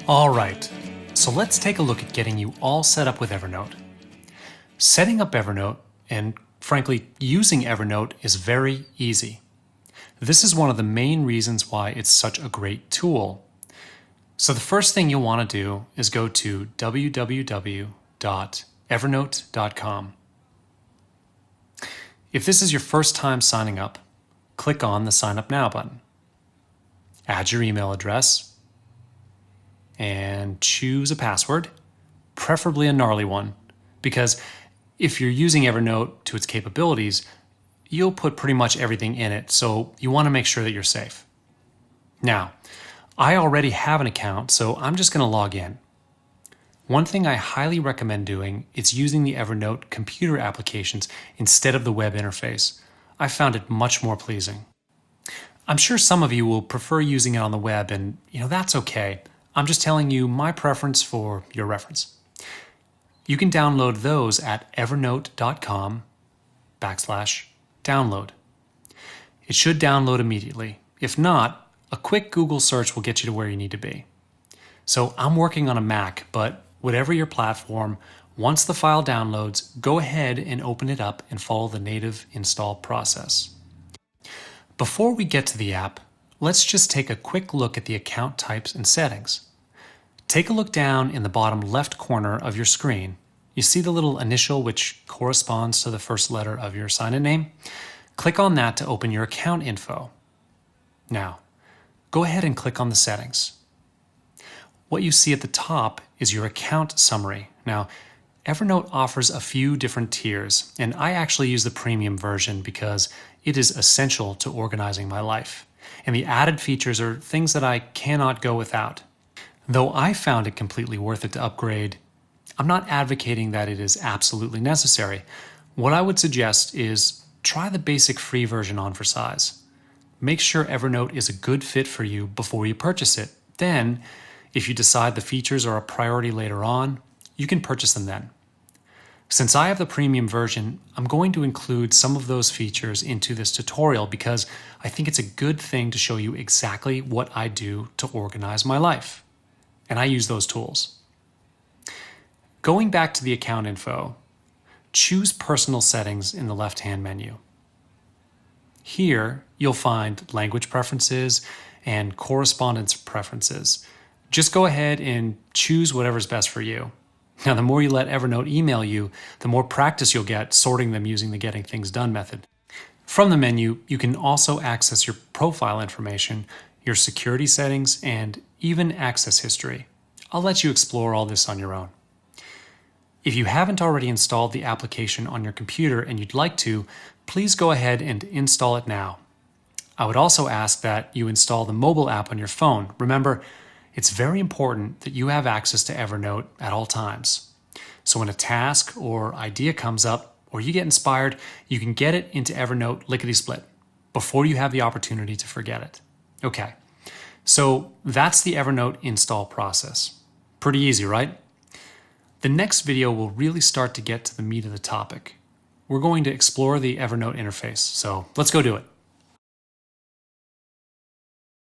All right, so let's take a look at getting you all set up with Evernote. Setting up Evernote, and frankly, using Evernote is very easy. This is one of the main reasons why it's such a great tool. So the first thing you'll want to do is go to www.evernote.com. If this is your first time signing up, click on the Sign Up Now button. Add your email address and choose a password, preferably a gnarly one, because if you're using Evernote to its capabilities, you'll put pretty much everything in it, so you want to make sure that you're safe. Now, I already have an account, so I'm just going to log in. One thing I highly recommend doing is using the Evernote computer applications instead of the web interface. I found it much more pleasing. I'm sure some of you will prefer using it on the web, and that's okay. I'm just telling you my preference for your reference. You can download those at evernote.com/download. It should download immediately. If not, a quick Google search will get you to where you need to be. So I'm working on a Mac, but whatever your platform, once the file downloads, go ahead and open it up and follow the native install process. Before we get to the app, let's just take a quick look at the account types and settings. Take a look down in the bottom left corner of your screen. You see the little initial which corresponds to the first letter of your sign-in name? Click on that to open your account info. Now, go ahead and click on the settings. What you see at the top is your account summary. Now, Evernote offers a few different tiers, and I actually use the premium version because it is essential to organizing my life. And the added features are things that I cannot go without. Though I found it completely worth it to upgrade, I'm not advocating that it is absolutely necessary. What I would suggest is try the basic free version on for size. Make sure Evernote is a good fit for you before you purchase it. Then, if you decide the features are a priority later on, you can purchase them then. Since I have the premium version, I'm going to include some of those features into this tutorial because I think it's a good thing to show you exactly what I do to organize my life. And I use those tools. Going back to the account info, choose Personal Settings in the left-hand menu. Here, you'll find Language Preferences and Correspondence Preferences. Just go ahead and choose whatever's best for you. Now, the more you let Evernote email you, the more practice you'll get sorting them using the Getting Things Done method. From the menu, you can also access your profile information, your security settings, and even access history. I'll let you explore all this on your own. If you haven't already installed the application on your computer and you'd like to, please go ahead and install it now. I would also ask that you install the mobile app on your phone. Remember, it's very important that you have access to Evernote at all times. So when a task or idea comes up or you get inspired, you can get it into Evernote lickety-split before you have the opportunity to forget it. Okay, so that's the Evernote install process. Pretty easy, right? The next video will really start to get to the meat of the topic. We're going to explore the Evernote interface, so let's go do it.